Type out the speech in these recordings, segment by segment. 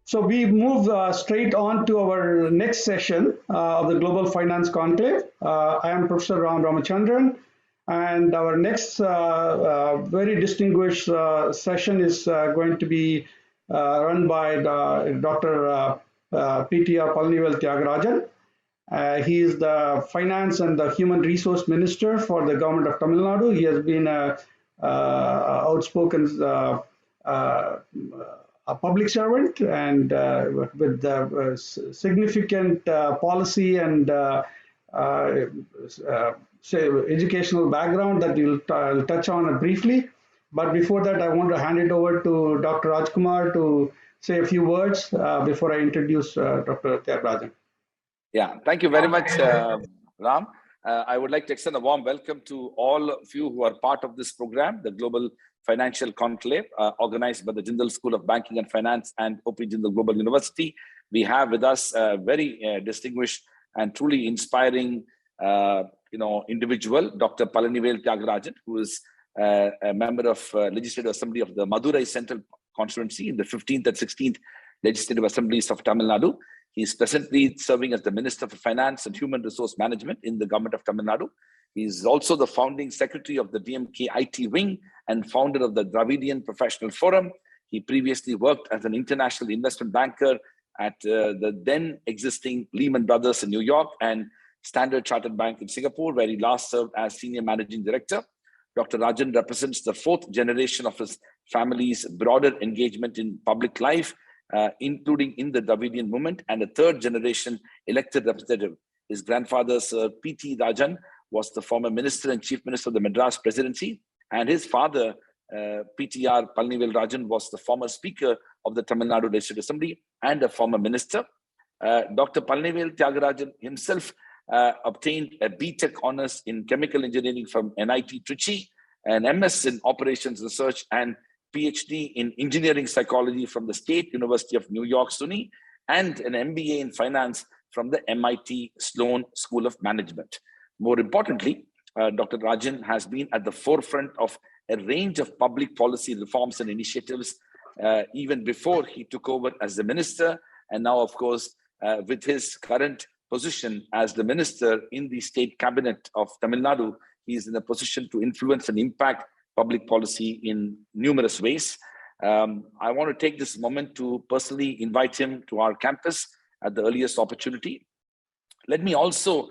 So we move straight on to our next session of the Global Finance Conclave. I am Professor Ramachandran, and our next very distinguished session is going to be run by Dr. PTR Palanivel Thiaga. He is the Finance and the Human Resource Minister for the government of Tamil Nadu. He has been a outspoken a public servant and with significant policy and say educational background that I'll touch on briefly. But before that, I want to hand it over to Dr. Kumar to say a few words before I introduce Dr. Thiaga. Yeah, thank you very much, Ram. I would like to extend a warm welcome to all of you who are part of this program, the Global Financial Conclave, organized by the Jindal School of Banking and Finance and OP Jindal Global University. We have with us a very distinguished and truly inspiring, individual, Dr. Palanivel Thiaga, who is a member of Legislative Assembly of the Madurai Central Constituency in the 15th and 16th Legislative Assemblies of Tamil Nadu. He is presently serving as the Minister for Finance and Human Resource Management in the government of Tamil Nadu. He is also the founding secretary of the DMK IT wing and founder of the Dravidian Professional Forum. He previously worked as an international investment banker at the then existing Lehman Brothers in New York and Standard Chartered Bank in Singapore, where he last served as senior managing director. Dr. Rajan represents the fourth generation of his family's broader engagement in public life, including in the Dravidian movement, and a third generation elected representative. His grandfather, Sir P.T. Rajan, was the former minister and chief minister of the Madras presidency, and his father, PTR Palanivel Rajan, was the former speaker of the Tamil Nadu Legislative Assembly and a former minister. Dr. Palanivel Thiaga himself obtained a BTech honors in chemical engineering from NIT Trichy, an MS in operations research, and PhD in engineering psychology from the State University of New York, SUNY, and an MBA in finance from the MIT Sloan School of Management. More importantly, Dr. Rajan has been at the forefront of a range of public policy reforms and initiatives even before he took over as the minister. And now, of course, with his current position as the minister in the state cabinet of Tamil Nadu, he is in a position to influence and impact public policy in numerous ways. I want to take this moment to personally invite him to our campus at the earliest opportunity. Let me also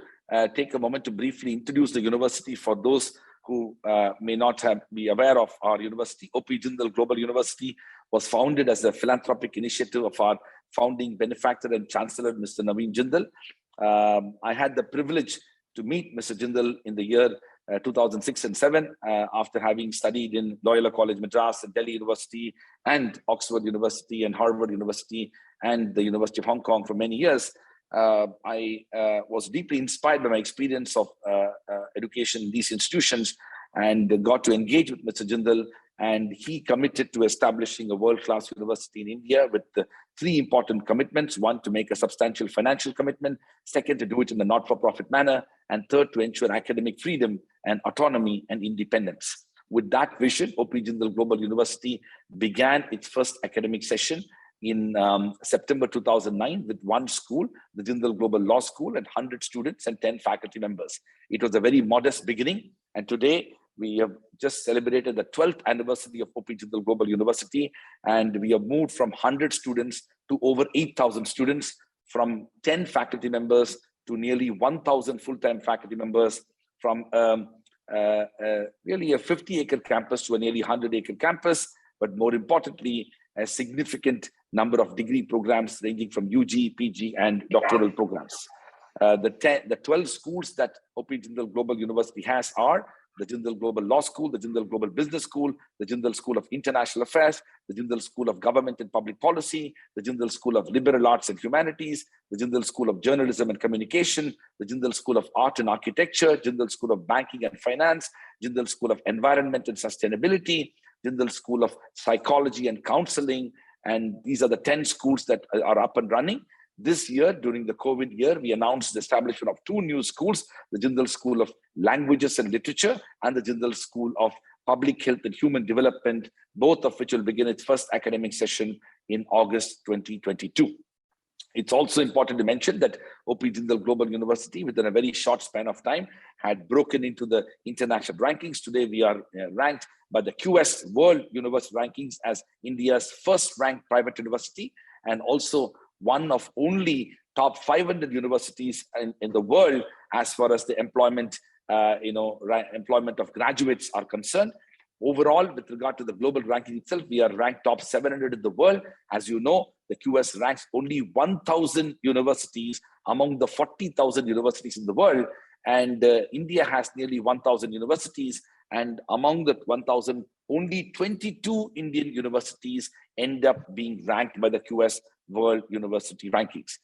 take a moment to briefly introduce the university for those who may not be aware of our university. OP Jindal Global University was founded as a philanthropic initiative of our founding benefactor and Chancellor, Mr. Jindal. I had the privilege to meet Mr. Jindal in the year 2006 and 7 after having studied in Loyola College Madras and Delhi University and Oxford University and Harvard University and the University of Hong Kong for many years. I was deeply inspired by my experience of education in these institutions and got to engage with Mr. Jindal, and he committed to establishing a world-class university in India with the three important commitments: one, to make a substantial financial commitment; second, to do it in a not-for-profit manner; and third, to ensure academic freedom and autonomy and independence. With that vision, OP Jindal Global University began its first academic session in September 2009 with one school, the Jindal Global Law School, and 100 students and 10 faculty members. It was a very modest beginning, and today we have just celebrated the 12th anniversary of OP Jindal Global University, and we have moved from 100 students to over 8,000 students, from 10 faculty members to nearly 1,000 full-time faculty members, from really a 50-acre campus to a nearly 100-acre campus, but more importantly, a significant number of degree programs ranging from UG, PG, and doctoral programs. The 12 schools that OP Jindal Global University has are the Jindal Global Law School, the Jindal Global Business School, the Jindal School of International Affairs, the Jindal School of Government and Public Policy, the Jindal School of Liberal Arts and Humanities, the Jindal School of Journalism and Communication, the Jindal School of Art and Architecture, Jindal School of Banking and Finance, Jindal School of Environment and Sustainability, Jindal School of Psychology and Counseling, and these are the 10 schools that are up and running. This year, during the COVID year, we announced the establishment of 2 new schools, the Jindal School of Languages and Literature and the Jindal School of Public Health and Human Development, both of which will begin its first academic session in August 2022. It's also important to mention that OP Jindal Global University, within a very short span of time, had broken into the international rankings. Today, we are ranked by the QS World University Rankings as India's first ranked private university, and also one of only top 500 universities in the world as far as the employment, employment of graduates are concerned. Overall, with regard to the global ranking itself, we are ranked top 700 in the world. As you know, the QS ranks only 1,000 universities among the 40,000 universities in the world. And India has nearly 1,000 universities. And among the 1,000, only 22 Indian universities end up being ranked by the QS World University Rankings.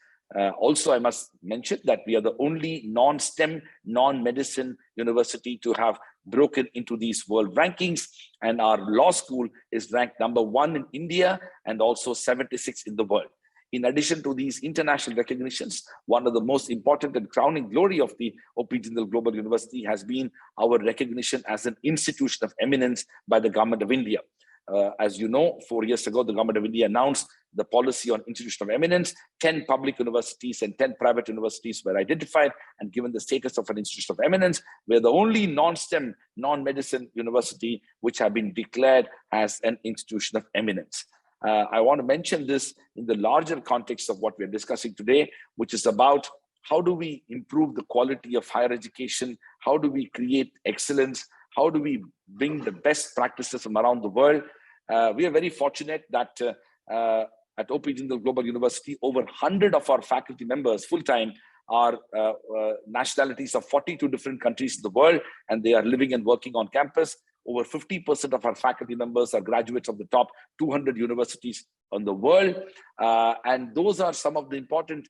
Also, I must mention that we are the only non-STEM, non-medicine university to have broken into these world rankings, and our law school is ranked #1 in India and also 76 in the world. In addition to these international recognitions, one of the most important and crowning glory of the OP Jindal Global University has been our recognition as an institution of eminence by the Government of India. As you know, 4 years ago, the Government of India announced the policy on institution of eminence. 10 public universities and 10 private universities were identified and given the status of an institution of eminence. We're the only non-STEM, non-medicine university which have been declared as an institution of eminence. I want to mention this in the larger context of what we're discussing today, which is about how do we improve the quality of higher education? How do we create excellence? How do we bring the best practices from around the world? We are very fortunate that at OP Jindal Global University, over 100 of our faculty members full-time are nationalities of 42 different countries in the world, and they are living and working on campus. Over 50% of our faculty members are graduates of the top 200 universities in the world. And those are some of the important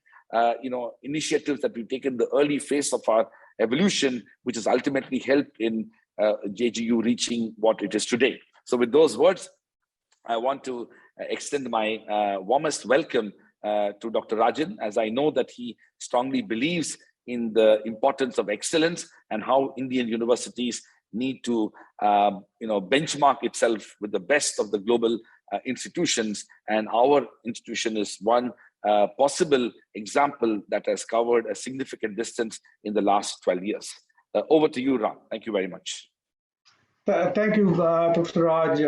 initiatives that we've taken in the early phase of our evolution, which has ultimately helped in JGU reaching what it is today. So with those words, I want to extend my warmest welcome to Dr. Rajan, as I know that he strongly believes in the importance of excellence and how Indian universities need to benchmark itself with the best of the global institutions. And our institution is one possible example that has covered a significant distance in the last 12 years. Over to you, Ram. Thank you very much. Thank you, Professor Raj.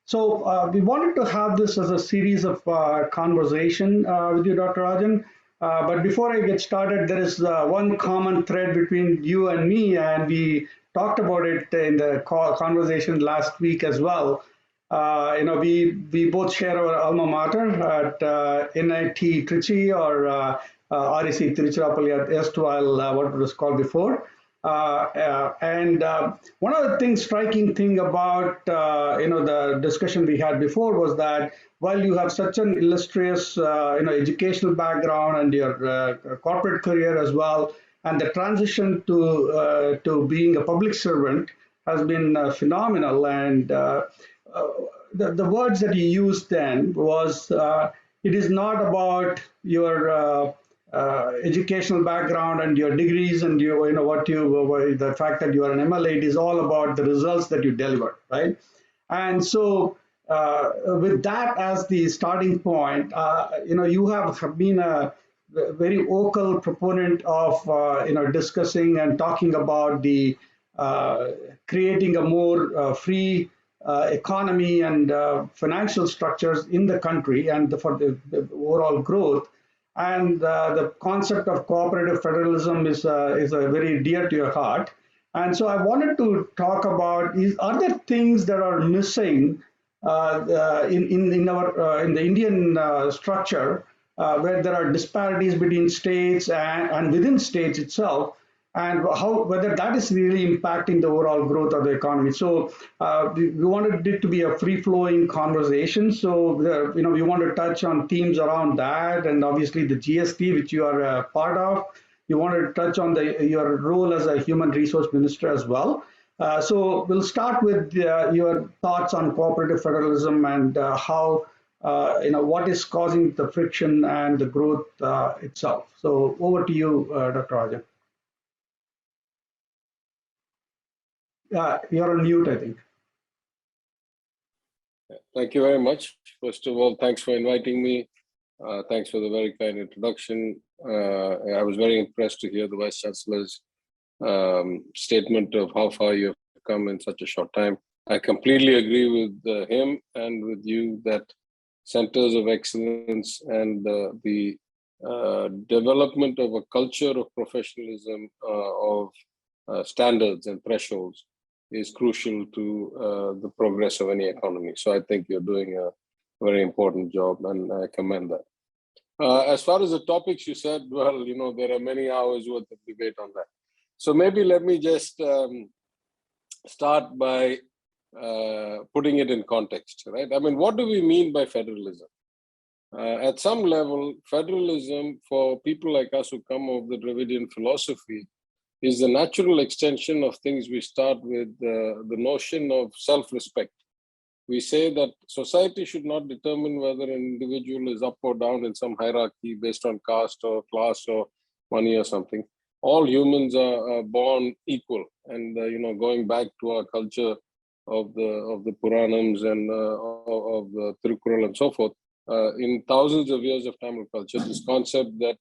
So we wanted to have this as a series of conversation with you, Dr. Rajan. But before I get started, there is one common thread between you and me, and we talked about it in the conversation last week as well. We both share our alma mater at NIT Trichy or REC Tiruchirappalli, erstwhile what it was called before. And one of the things, striking thing about the discussion we had before was that while you have such an illustrious educational background and your corporate career as well, and the transition to being a public servant has been phenomenal. And the words that you used then was it is not about your educational background and your degrees and the fact that you are an MLA. It is all about the results that you deliver, right? And so with that as the starting point, you have been a very vocal proponent of discussing and talking about the creating a more free economy and financial structures in the country and for the overall growth. And the concept of cooperative federalism is a very dear to your heart. And so I wanted to talk about are there things that are missing in the Indian structure where there are disparities between states and within states itself, and whether that is really impacting the overall growth of the economy. So we wanted it to be a free-flowing conversation. So we want to touch on themes around that, and obviously the GST, which you are a part of. You wanted to touch on your role as a human resource minister as well. So we'll start with your thoughts on cooperative federalism and how what is causing the friction and the growth itself. So over to you, Dr. Rajan. You're on mute, I think. Thank you very much. First of all, thanks for inviting me. Thanks for the very kind introduction. I was very impressed to hear the Vice Chancellor's statement of how far you have come in such a short time. I completely agree with him and with you that centers of excellence and the development of a culture of professionalism, of standards and thresholds is crucial to the progress of any economy. So I think you're doing a very important job, and I commend that. As far as the topics you said, well, you know, there are many hours worth of debate on that. So maybe let me just start by putting it in context, right? I mean, what do we mean by federalism? At some level, federalism for people like us who come of the Dravidian philosophy is the natural extension of things. We start with the notion of self-respect. We say that society should not determine whether an individual is up or down in some hierarchy based on caste or class or money or something. All humans are born equal, and you know, going back to our culture of the Puranams and of the Tirukkural and so forth, in thousands of years of Tamil culture, this concept that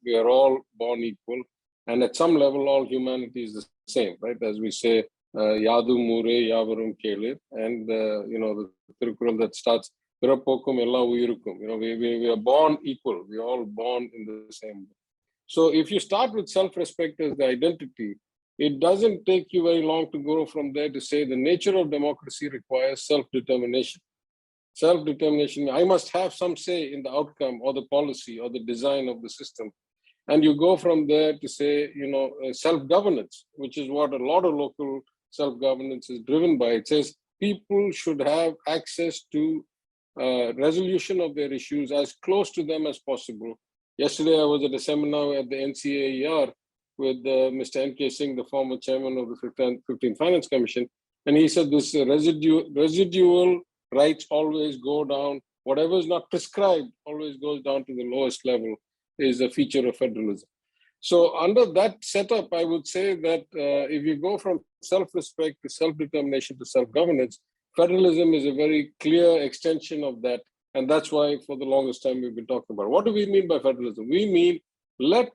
we are all born equal, and at some level, all humanity is the same, right? As we say, Yadu Mure Yavarum Kelir, and you know, the Tirukkural that starts, Pirapokkum Ella Uyirukkum. You know, we are born equal. We are all born in the same way. So if you start with self-respect as the identity, it doesn't take you very long to go from there to say the nature of democracy requires self-determination. Self-determination, I must have some say in the outcome or the policy or the design of the system. And you go from there to say, you know, self-governance, which is what a lot of local self-governance is driven by. It says people should have access to resolution of their issues as close to them as possible. Yesterday, I was at a seminar at the NCAER with Mr. N.K. Singh, the former chairman of the 15th Finance Commission. And he said this residual rights always go down. Whatever is not prescribed always goes down to the lowest level, is a feature of federalism. So under that setup, I would say that if you go from self-respect to self-determination to self-governance, federalism is a very clear extension of that. And that's why for the longest time we've been talking about. What do we mean by federalism? We mean let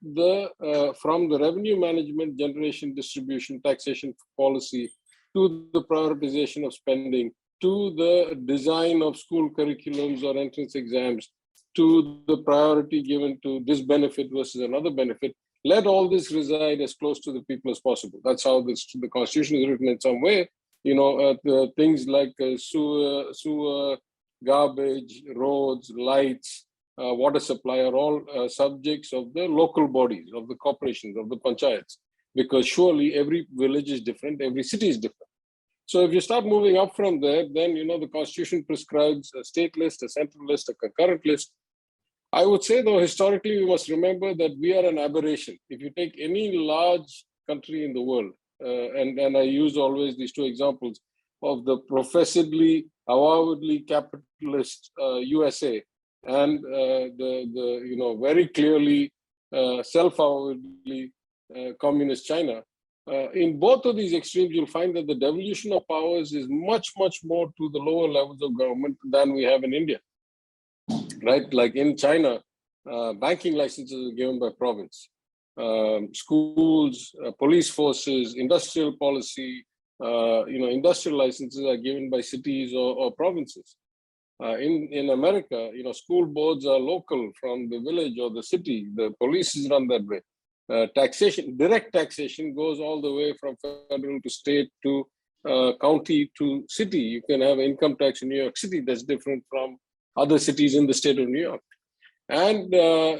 from the revenue management, generation, distribution, taxation policy, to the prioritization of spending, to the design of school curriculums or entrance exams, to the priority given to this benefit versus another benefit, let all this reside as close to the people as possible. That's how the Constitution is written in some way. You know, things like sewer, garbage, roads, lights, water supply are all subjects of the local bodies, of the corporations, of the panchayats, because surely every village is different, every city is different. So if you start moving up from there, then, you know, the Constitution prescribes a state list, a central list, a concurrent list. I would say, though, historically, we must remember that we are an aberration. If you take any large country in the world, and I use always these two examples of the professedly, avowedly capitalist USA and the you know, very clearly self-avowedly communist China. In both of these extremes, you'll find that the devolution of powers is much, much more to the lower levels of government than we have in India, right? Like in China, banking licenses are given by province. Schools, police forces, industrial policy, you know, industrial licenses are given by cities or provinces. In America, you know, school boards are local from the village or the city. The police is run that way. Taxation, direct taxation goes all the way from federal to state to county to city. You can have income tax in New York City that's different from other cities in the state of New York. And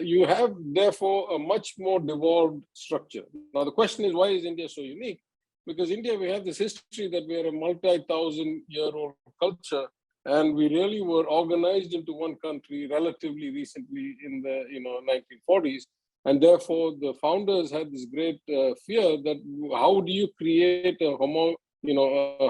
you have, therefore, a much more devolved structure. Now, the question is, why is India so unique? Because India, we have this history that we are a multi-thousand-year-old culture, and we really were organized into one country relatively recently in the 1940s. And therefore, the founders had this great fear that how do you create a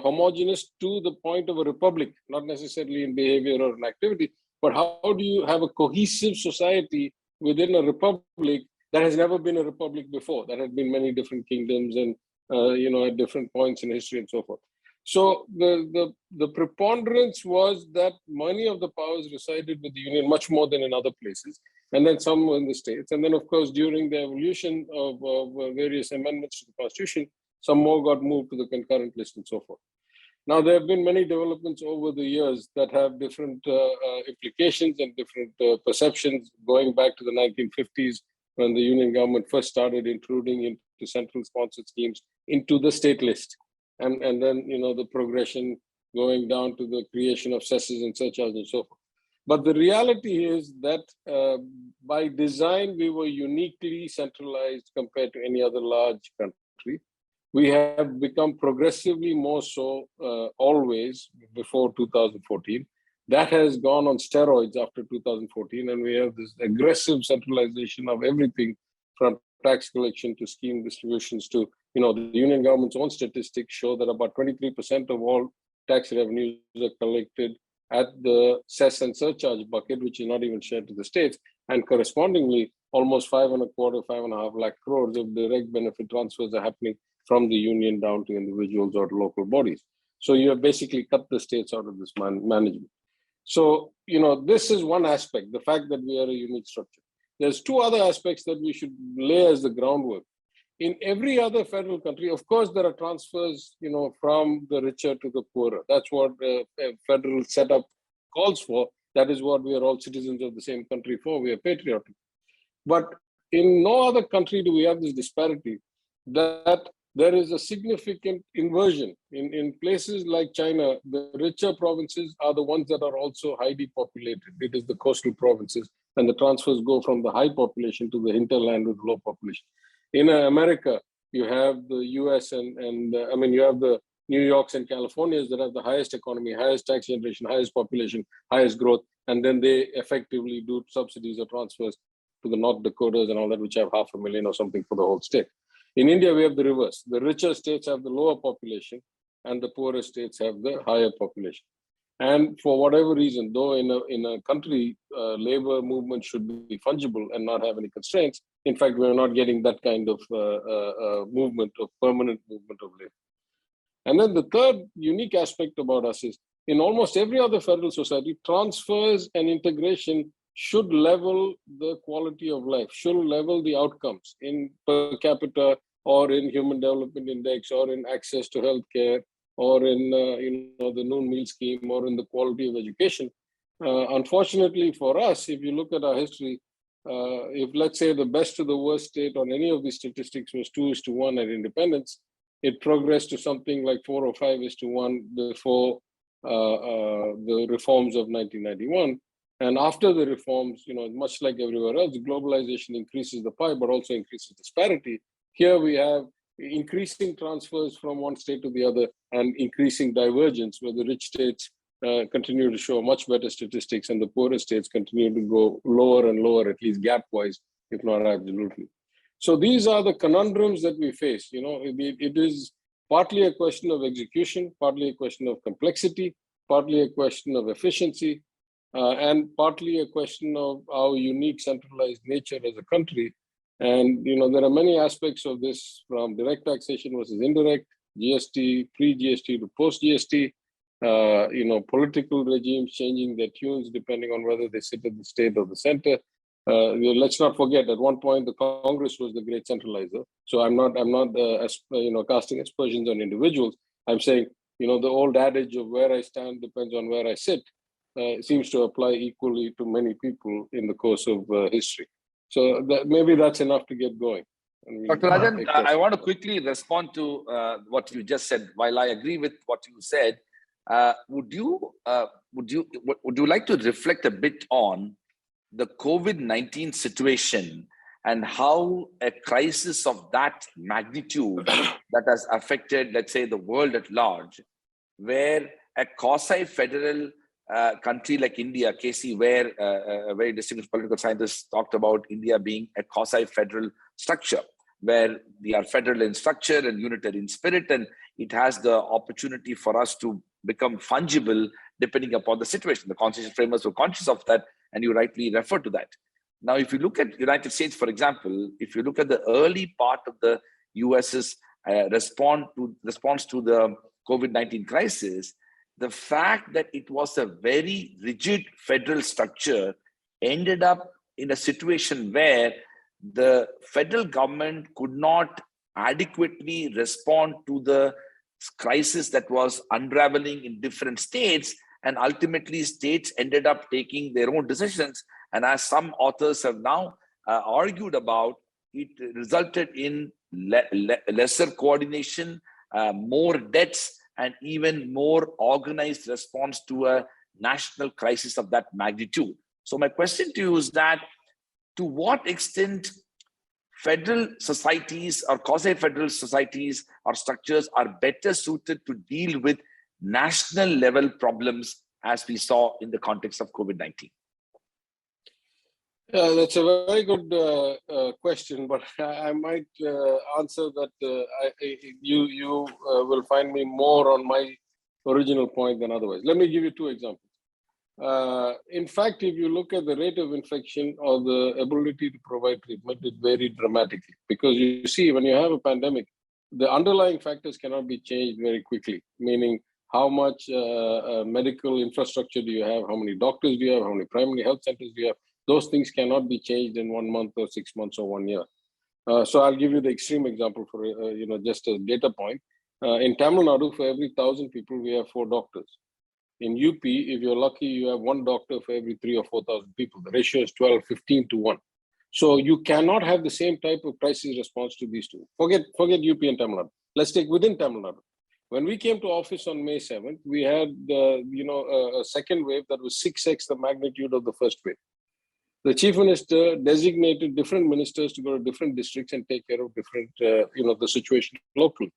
homogeneous to the point of a republic, not necessarily in behavior or in activity, but how do you have a cohesive society within a republic that has never been a republic before? That had been many different kingdoms and, at different points in history and so forth. So the preponderance was that many of the powers resided with the union much more than in other places, and then some were in the states. And then, of course, during the evolution of various amendments to the Constitution, some more got moved to the concurrent list and so forth. Now, there have been many developments over the years that have different implications and different perceptions, going back to the 1950s when the union government first started intruding into central sponsored schemes into the state list. And then, the progression going down to the creation of cesses and surcharges and so forth. But the reality is that by design, we were uniquely centralized compared to any other large country. We have become progressively more so always before 2014. That has gone on steroids after 2014, and we have this aggressive centralization of everything from tax collection to scheme distributions to, the union government's own statistics show that about 23% of all tax revenues are collected at the cess and surcharge bucket, which is not even shared to the states. And correspondingly, almost 5.25 lakh crores of direct benefit transfers are happening from the union down to individuals or local bodies. So you have basically cut the states out of this management. So, this is one aspect, the fact that we are a unique structure. There's two other aspects that we should lay as the groundwork. In every other federal country, of course, there are transfers, from the richer to the poorer. That's what a federal setup calls for. That is what we are all citizens of the same country for. We are patriotic. But in no other country do we have this disparity that there is a significant inversion. In places like China, the richer provinces are the ones that are also highly populated. It is the coastal provinces, and the transfers go from the high population to the hinterland with low population. In America, you have the US and you have the New Yorks and Californias that have the highest economy, highest tax generation, highest population, highest growth, and then they effectively do subsidies or transfers to the North Dakotas and all that, which have 500,000 or something for the whole state. In India, we have the reverse. The richer states have the lower population, and the poorer states have the higher population. And for whatever reason, though in a country, labor movement should be fungible and not have any constraints, in fact, we're not getting that kind of movement, of permanent movement of labor. And then the third unique aspect about us is, in almost every other federal society, transfers and integration should level the quality of life, should level the outcomes in per capita or in human development index or in access to healthcare or in the noon meal scheme or in the quality of education. Unfortunately for us, if you look at our history, if let's say the best to the worst state on any of these statistics was 2:1 at independence, it progressed to something like 4 or 5:1 before the reforms of 1991. And after the reforms, much like everywhere else, globalization increases the pie, but also increases disparity. Here we have increasing transfers from one state to the other and increasing divergence, where the rich states continue to show much better statistics and the poorer states continue to go lower and lower, at least gap-wise, if not absolutely. So these are the conundrums that we face. It is partly a question of execution, partly a question of complexity, partly a question of efficiency, and partly a question of our unique centralized nature as a country. And there are many aspects of this, from direct taxation versus indirect, GST, pre-GST to post-GST, political regimes changing their tunes depending on whether they sit at the state or the center. Let's not forget, at one point the Congress was the great centralizer. So I'm not casting aspersions on individuals. I'm saying, the old adage of where I stand depends on where I sit seems to apply equally to many people in the course of history. So maybe that's enough to get going. Dr. Rajan, I want to quickly respond to what you just said. While I agree with what you said, would you like to reflect a bit on the COVID-19 situation and how a crisis of that magnitude that has affected, let's say, the world at large, where a quasi-federal country like India, Casey, where a very distinguished political scientist talked about India being a quasi-federal structure, where we are federal in structure and unitary in spirit, and it has the opportunity for us to become fungible depending upon the situation. The constitutional framers were conscious of that, and you rightly refer to that. Now, if you look at United States, for example, if you look at the early part of the US's response to the COVID-19 crisis, the fact that it was a very rigid federal structure ended up in a situation where the federal government could not adequately respond to the crisis that was unraveling in different states, and ultimately states ended up taking their own decisions. And as some authors have now argued about, it resulted in lesser coordination, more debts, and even more organized response to a national crisis of that magnitude. So my question to you is that, to what extent federal societies or quasi-federal societies or structures are better suited to deal with national level problems as we saw in the context of COVID-19? That's a very good question, but I might answer that you will find me more on my original point than otherwise. Let me give you two examples. In fact, if you look at the rate of infection or the ability to provide treatment, it varied dramatically. Because you see, when you have a pandemic, the underlying factors cannot be changed very quickly, meaning how much medical infrastructure do you have, how many doctors do you have, how many primary health centers do you have. Those things cannot be changed in 1 month or 6 months or 1 year. So I'll give you the extreme example for just a data point. In Tamil Nadu, for every 1,000 people, we have 4 doctors. In UP, if you're lucky, you have 1 doctor for every 3,000 or 4,000 people. The ratio is 12, 15 to 1. So you cannot have the same type of crisis response to these two. Forget UP and Tamil Nadu. Let's take within Tamil Nadu. When we came to office on May 7th, we had a second wave that was 6x the magnitude of the first wave. The chief minister designated different ministers to go to different districts and take care of different, the situation locally.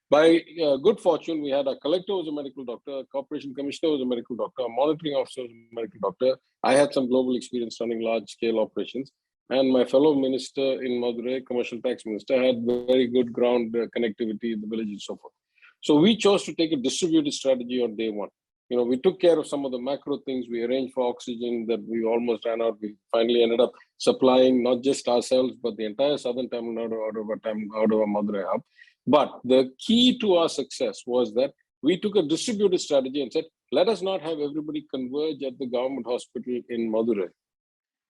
By good fortune, we had a collector was a medical doctor, a corporation commissioner was a medical doctor, a monitoring officer was a medical doctor. I had some global experience running large-scale operations. And my fellow minister in Madurai, commercial tax minister, had very good ground connectivity in the village and so forth. So we chose to take a distributed strategy on day one. We took care of some of the macro things. We arranged for oxygen that we almost ran out. We finally ended up supplying not just ourselves, but the entire southern Tamil Nadu out of our Madurai hub. But the key to our success was that we took a distributed strategy and said, let us not have everybody converge at the government hospital in Madurai.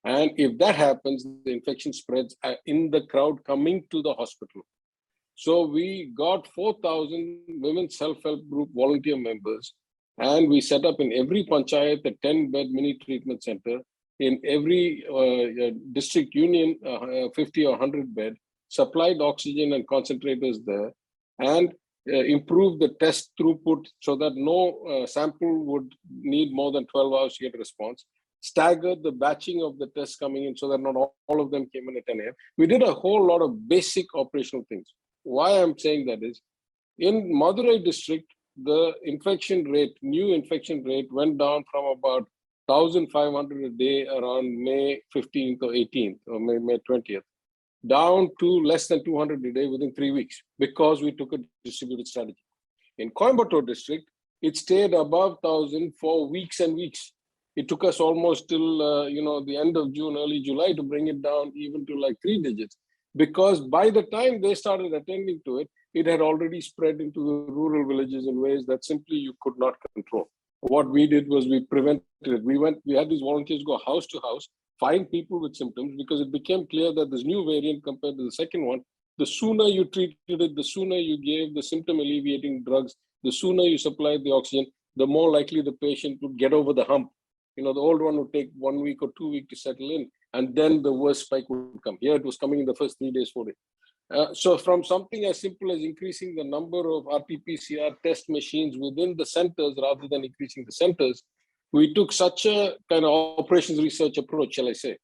And if that happens, the infection spreads in the crowd coming to the hospital. So we got 4,000 women's self-help group volunteer members, and we set up in every panchayat a 10-bed mini treatment center, in every district union 50 or 100 bed, supplied oxygen and concentrators there, and improved the test throughput so that no sample would need more than 12 hours to get a response, staggered the batching of the tests coming in so that not all of them came in at 10 a.m. We did a whole lot of basic operational things. Why I'm saying that is, in Madurai district, the infection rate, new infection rate went down from about 1,500 a day around May 15th or 18th or May 20th, down to less than 200 a day within 3 weeks because we took a distributed strategy. In Coimbatore district, it stayed above 1,000 for weeks and weeks. It took us almost till the end of June, early July to bring it down even to like 3 digits. Because by the time they started attending to it, it had already spread into the rural villages in ways that simply you could not control. What we did was we prevented it. We had these volunteers go house to house, find people with symptoms, because it became clear that this new variant compared to the second one, the sooner you treated it, the sooner you gave the symptom alleviating drugs, the sooner you supplied the oxygen, the more likely the patient would get over the hump. The old one would take 1 week or 2 weeks to settle in, and then the worst spike would come. Here it was coming in the first 3 days, 4 days. So from something as simple as increasing the number of RT-PCR test machines within the centers rather than increasing the centers, we took such a kind of operations research approach, shall I say,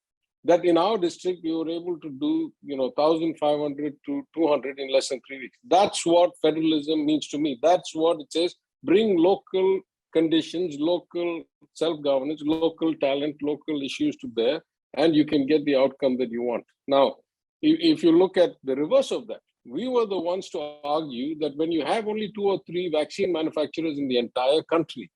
that in our district, we were able to do 1,500 to 200 in less than 3 weeks. That's what federalism means to me. That's what it says. Bring local conditions, local self-governance, local talent, local issues to bear, and you can get the outcome that you want. Now, if you look at the reverse of that, we were the ones to argue that when you have only 2 or 3 vaccine manufacturers in the entire country,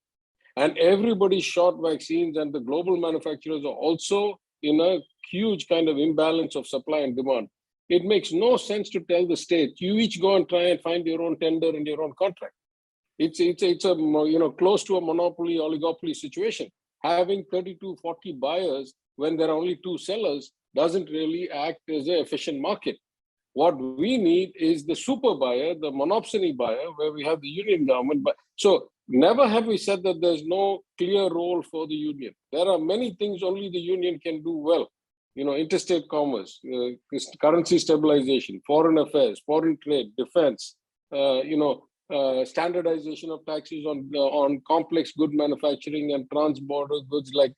and everybody short vaccines, and the global manufacturers are also in a huge kind of imbalance of supply and demand, it makes no sense to tell the state, you each go and try and find your own tender and your own contract. It's a close to a monopoly, oligopoly situation. Having 32, 40 buyers when there are only 2 sellers doesn't really act as an efficient market. What we need is the super buyer, the monopsony buyer, where we have the union government. But so never have we said that there's no clear role for the union. There are many things only the union can do well. Interstate commerce, currency stabilization, foreign affairs, foreign trade, defense, standardization of taxes on complex good manufacturing and trans-border goods like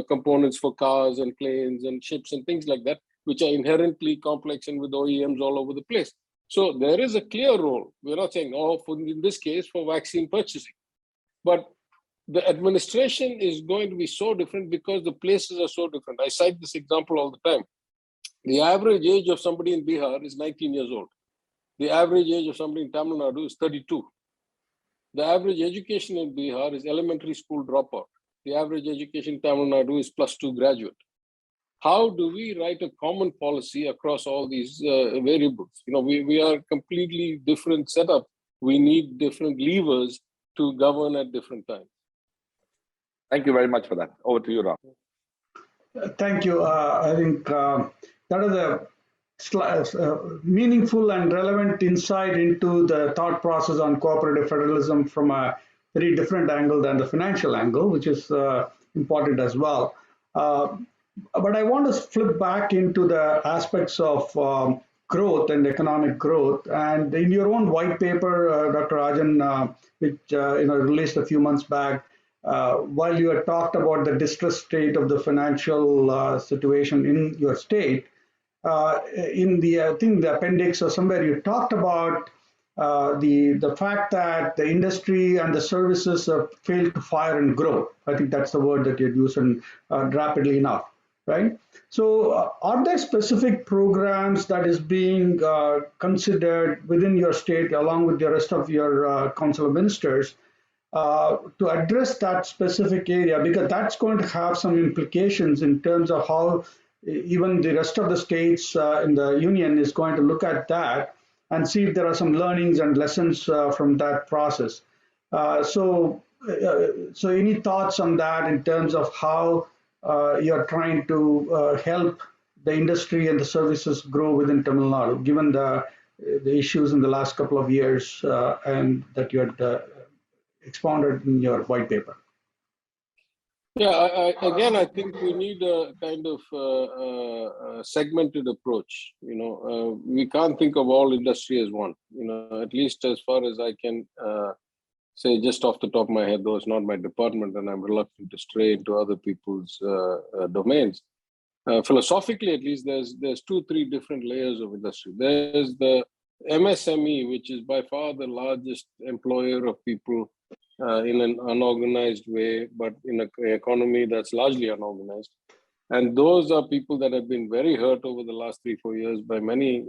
components for cars and planes and ships and things like that, which are inherently complex and with OEMs all over the place. So there is a clear role. We're not saying, in this case, for vaccine purchasing. But the administration is going to be so different because the places are so different. I cite this example all the time. The average age of somebody in Bihar is 19 years old. The average age of somebody in Tamil Nadu is 32. The average education in Bihar is elementary school dropout. The average education in Tamil Nadu is +2 graduate. How do we write a common policy across all these variables? We are completely different setup. We need different levers to govern at different times. Thank you very much for that. Over to you, Ram. Thank you. I think that is a meaningful and relevant insight into the thought process on cooperative federalism from a very different angle than the financial angle, which is important as well. But I want to flip back into the aspects of growth and economic growth. And in your own white paper, Dr. Rajan, which released a few months back, while you had talked about the distressed state of the financial situation in your state, in the I think the appendix or somewhere you talked about the fact that the industry and the services have failed to fire and grow. I think that's the word that you'd used, and rapidly enough, right? So are there specific programs that is being considered within your state along with the rest of your Council of Ministers to address that specific area, because that's going to have some implications in terms of how even the rest of the states in the union is going to look at that and see if there are some learnings and lessons from that process. So any thoughts on that in terms of how you're trying to help the industry and the services grow within Tamil Nadu, given the issues in the last couple of years and that you had expounded in your white paper? Yeah, I think we need a kind of segmented approach. We can't think of all industry as one. At least as far as I can say, just off the top of my head, though it's not my department, and I'm reluctant to stray into other people's domains. Philosophically, at least, there's 2-3 different layers of industry. There's the MSME, which is by far the largest employer of people in an unorganized way, but in an economy that's largely unorganized. And those are people that have been very hurt over the last 3-4 years by many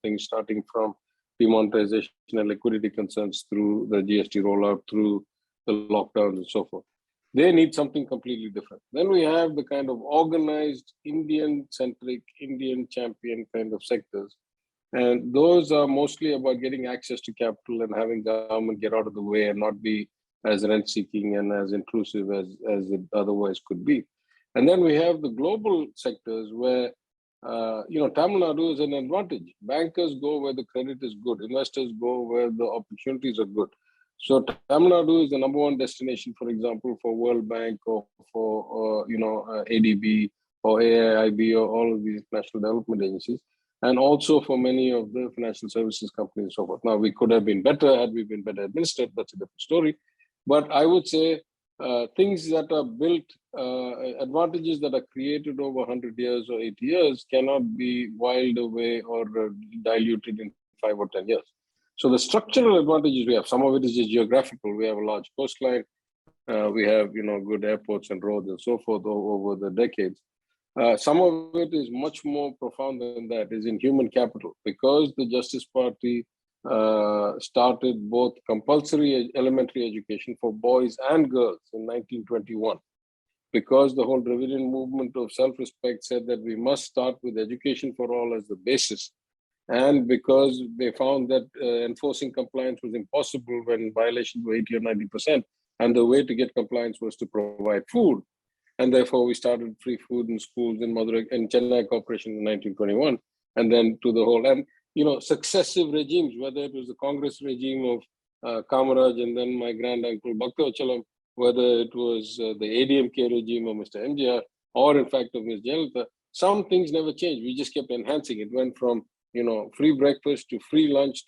things, starting from demonetization and liquidity concerns through the GST rollout, through the lockdowns and so forth. They need something completely different. Then we have the kind of organized Indian-centric, Indian champion kind of sectors. And those are mostly about getting access to capital and having government get out of the way and not be as rent-seeking and as intrusive as it otherwise could be. And then we have the global sectors where, Tamil Nadu is an advantage. Bankers go where the credit is good. Investors go where the opportunities are good. So Tamil Nadu is the #1 destination, for example, for World Bank or for, ADB or AIIB or all of these national development agencies, and also for many of the financial services companies and so forth. Now, we could have been better had we been better administered. That's a different story. But I would say things that are built, advantages that are created over 100 years or 80 years cannot be wiled away or diluted in 5 or 10 years. So the structural advantages we have, some of it is just geographical. We have a large coastline. We have, good airports and roads and so forth over the decades. Some of it is much more profound than that, is in human capital, because the Justice Party started both compulsory elementary education for boys and girls in 1921, because the whole Dravidian movement of self-respect said that we must start with education for all as the basis. And because they found that enforcing compliance was impossible when violations were 80 or 90%, and the way to get compliance was to provide food. And therefore, we started free food in schools in Madurai and Chennai Corporation in 1921, and then to the whole. And successive regimes, whether it was the Congress regime of Kamaraj and then my grand uncle Bhaktavachalam, whether it was the ADMK regime of Mr. MGR, or in fact of Ms. Jayalalitha, some things never changed. We just kept enhancing. It went from free breakfast to free lunch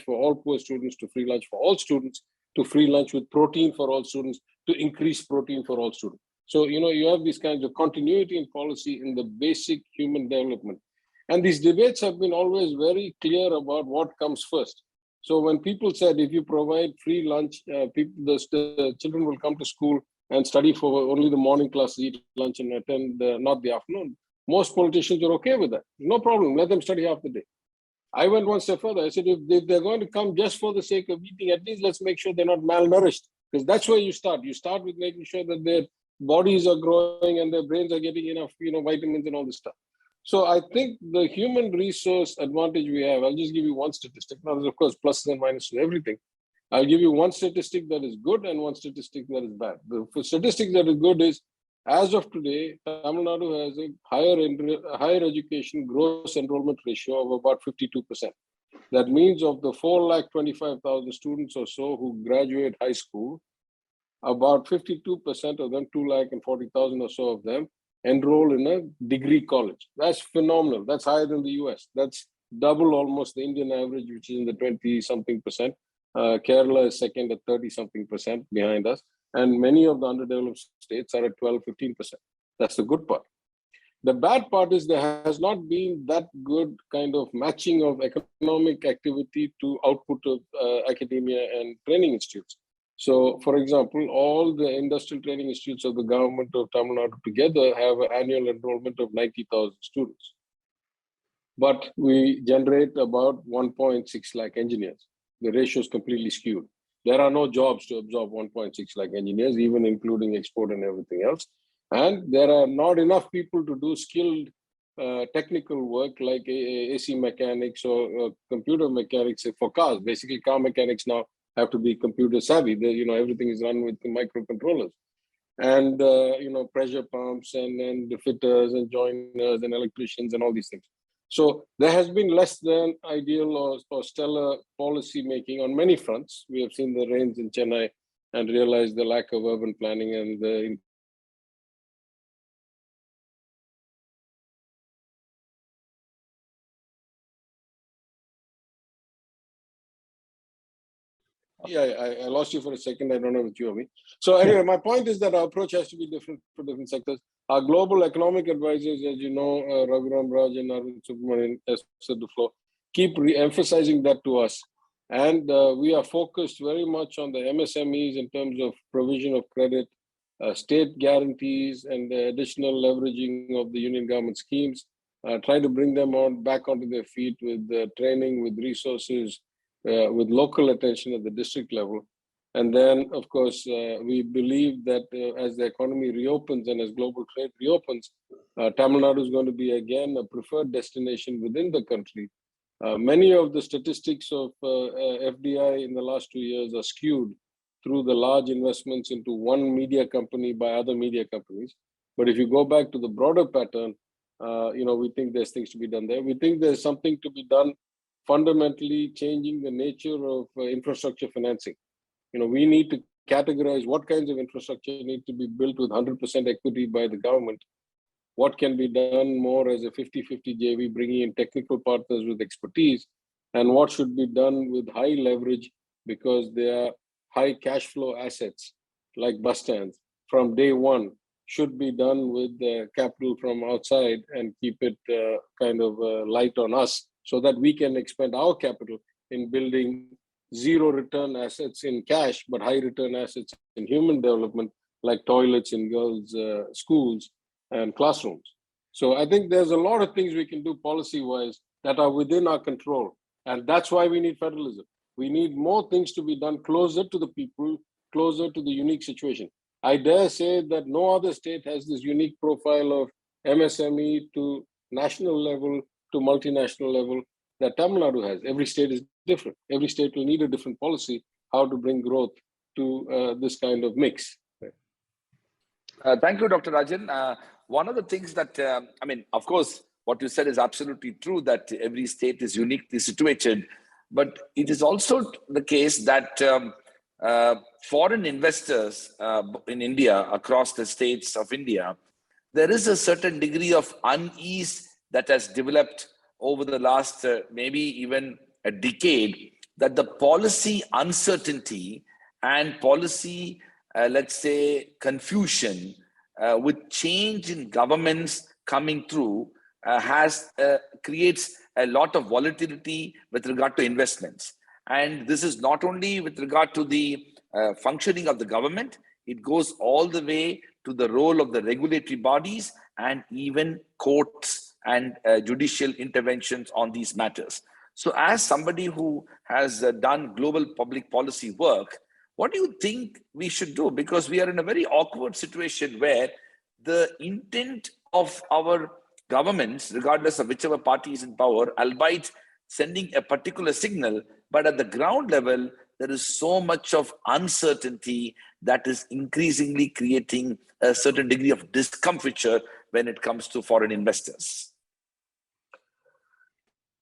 for all poor students, to free lunch for all students, to free lunch with protein for all students, to increase protein for all students. So, you have these kinds of continuity in policy in the basic human development. And these debates have been always very clear about what comes first. So when people said, if you provide free lunch, the children will come to school and study for only the morning class, eat lunch and attend not the afternoon. Most politicians are okay with that. No problem. Let them study half the day. I went one step further. I said, if they're going to come just for the sake of eating, at least let's make sure they're not malnourished, because that's where you start. You start with making sure that their bodies are growing and their brains are getting enough, vitamins and all this stuff. So I think the human resource advantage we have, I'll just give you one statistic. Now, there's of course pluses and minuses to everything. I'll give you one statistic that is good and one statistic that is bad. The statistic that is good is, as of today, Tamil Nadu has a higher education gross enrollment ratio of about 52%. That means of the 4,25,000 students or so who graduate high school, about 52% of them, 2,40,000 or so of them, enroll in a degree college. That's phenomenal. That's higher than the US. That's double almost the Indian average, which is in the 20-something percent. Kerala is second at 30-something percent behind us. And many of the underdeveloped states are at 12-15%. That's the good part. The bad part is there has not been that good kind of matching of economic activity to output of academia and training institutes. So, for example, all the industrial training institutes of the government of Tamil Nadu together have an annual enrollment of 90,000 students. But we generate about 1.6 lakh engineers. The ratio is completely skewed. There are no jobs to absorb 1.6 lakh engineers, even including export and everything else. And there are not enough people to do skilled technical work like AC mechanics or computer mechanics for cars. Basically, car mechanics now have to be computer savvy. Everything is run with microcontrollers. And, pressure pumps and the fitters and joiners and electricians and all these things. So there has been less than ideal or stellar policy making on many fronts. We have seen the rains in Chennai and realized the lack of urban planning and the I lost you for a second. I don't know if you or me. So anyway, my point is that our approach has to be different for different sectors. Our global economic advisors, as you know, Raghuram Rajan, Arvind Subramanian, as said before, keep emphasizing that to us. And we are focused very much on the MSMEs in terms of provision of credit, state guarantees, and the additional leveraging of the union government schemes, trying to bring them back onto their feet with training, with resources, with local attention at the district level. And then, of course, we believe that as the economy reopens and as global trade reopens, Tamil Nadu is going to be again a preferred destination within the country. Many of the statistics of FDI in the last 2 years are skewed through the large investments into one media company by other media companies. But if you go back to the broader pattern, we think there's things to be done there. We think there's something to be done fundamentally changing the nature of infrastructure financing. We need to categorize what kinds of infrastructure need to be built with 100% equity by the government. What can be done more as a 50-50 JV, bringing in technical partners with expertise, and what should be done with high leverage because they are high cash flow assets like bus stands from day one should be done with capital from outside and keep it light on us so that we can expend our capital in building zero return assets in cash, but high return assets in human development, like toilets in girls' schools and classrooms. So I think there's a lot of things we can do policy-wise that are within our control. And that's why we need federalism. We need more things to be done closer to the people, closer to the unique situation. I dare say that no other state has this unique profile of MSME to national level to multinational level, that Tamil Nadu has. Every state is different. Every state will need a different policy, how to bring growth to this kind of mix. Thank you, Dr. Rajan. One of the things that, I mean, of course, what you said is absolutely true, that every state is uniquely situated, but it is also the case that foreign investors in India, across the states of India, there is a certain degree of unease that has developed over the last maybe even a decade, that the policy uncertainty and policy, let's say, confusion with change in governments coming through creates a lot of volatility with regard to investments. And this is not only with regard to the functioning of the government, it goes all the way to the role of the regulatory bodies and even courts and judicial interventions on these matters. So as somebody who has done global public policy work, what do you think we should do? Because we are in a very awkward situation where the intent of our governments, regardless of whichever party is in power, albeit sending a particular signal, but at the ground level, there is so much of uncertainty that is increasingly creating a certain degree of discomfiture when it comes to foreign investors.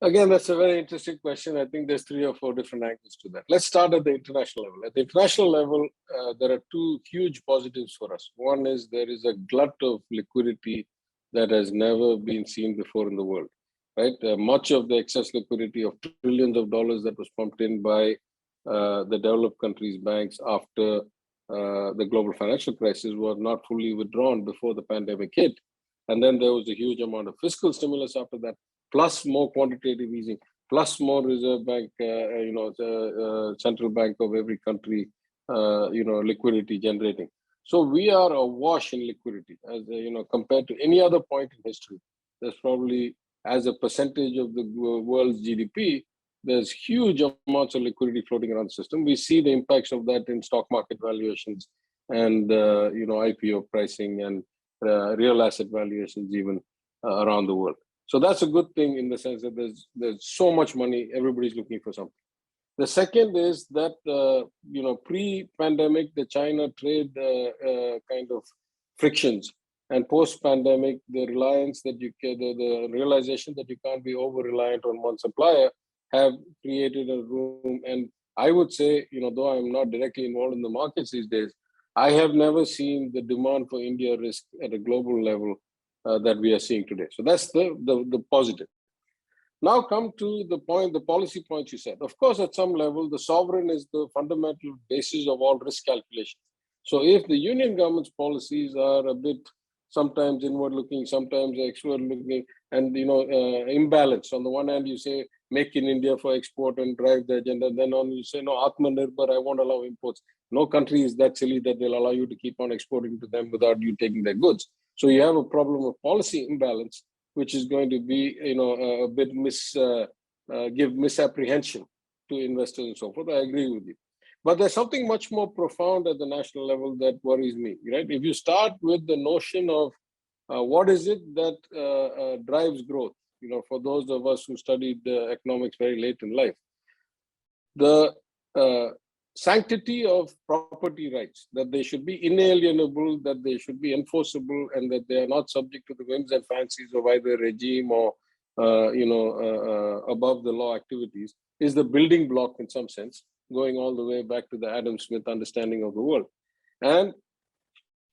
Again, that's a very interesting question. I think there's 3 or 4 different angles to that. Let's start at the international level. At the international level, there are 2 huge positives for us. One is there is a glut of liquidity that has never been seen before in the world, right? Much of the excess liquidity of trillions of dollars that was pumped in by the developed countries' banks after the global financial crisis was not fully withdrawn before the pandemic hit. And then there was a huge amount of fiscal stimulus after that, plus more quantitative easing, plus more Reserve Bank, central bank of every country, liquidity generating. So we are awash in liquidity, as compared to any other point in history. There's probably, as a percentage of the world's GDP, there's huge amounts of liquidity floating around the system. We see the impacts of that in stock market valuations and IPO pricing and real asset valuations even around the world. So that's a good thing in the sense that there's so much money, everybody's looking for something. The second is that, pre-pandemic, the China trade kind of frictions, and post-pandemic, the reliance that the realization that you can't be over-reliant on one supplier have created a room. And I would say, though I'm not directly involved in the markets these days, I have never seen the demand for India risk at a global level that we are seeing today. So that's the positive. Now come to the point, the policy points you said. Of course, at some level, the sovereign is the fundamental basis of all risk calculations. So if the union government's policies are a bit sometimes inward-looking, sometimes external-looking, and imbalanced. On the one hand, you say make in India for export and drive the agenda. Then on you say no, Atmanirbhar, I won't allow imports. No country is that silly that they'll allow you to keep on exporting to them without you taking their goods. So you have a problem of policy imbalance, which is going to be a bit give misapprehension to investors and so forth. I agree with you. But there's something much more profound at the national level that worries me, right? If you start with the notion of what is it that drives growth, for those of us who studied economics very late in life, the sanctity of property rights, that they should be inalienable, that they should be enforceable, and that they are not subject to the whims and fancies of either regime or, above the law activities, is the building block in some sense, going all the way back to the Adam Smith understanding of the world. And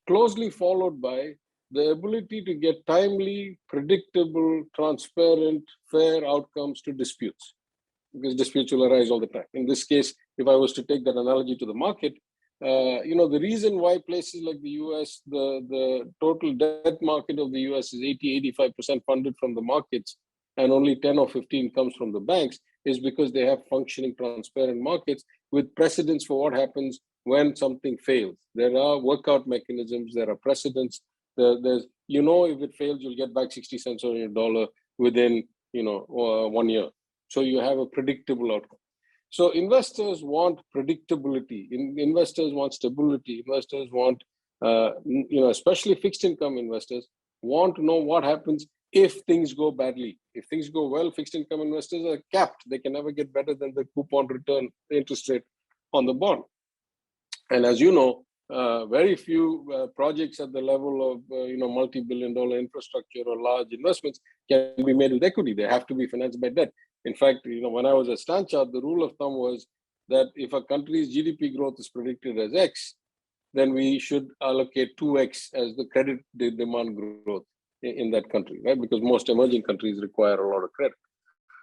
closely followed by the ability to get timely, predictable, transparent, fair outcomes to disputes, because disputes will arise all the time. In this case, if I was to take that analogy to the market, the reason why places like the US, the total debt market of the US is 80-85% funded from the markets, and only 10 or 15 comes from the banks, is because they have functioning, transparent markets with precedents for what happens when something fails. There are workout mechanisms, there are precedents. There's, if it fails, you'll get back 60 cents on your dollar within, 1 year. So you have a predictable outcome. So investors want predictability. Investors want stability. Investors want, especially fixed income investors, want to know what happens if things go badly. If things go well, fixed income investors are capped. They can never get better than the coupon return, the interest rate on the bond. And as you know, very few projects at the level of multi-billion-dollar infrastructure or large investments can be made with equity. They have to be financed by debt. In fact, when I was at Stanchart, the rule of thumb was that if a country's GDP growth is predicted as X, then we should allocate 2X as the credit demand growth in that country, right? Because most emerging countries require a lot of credit.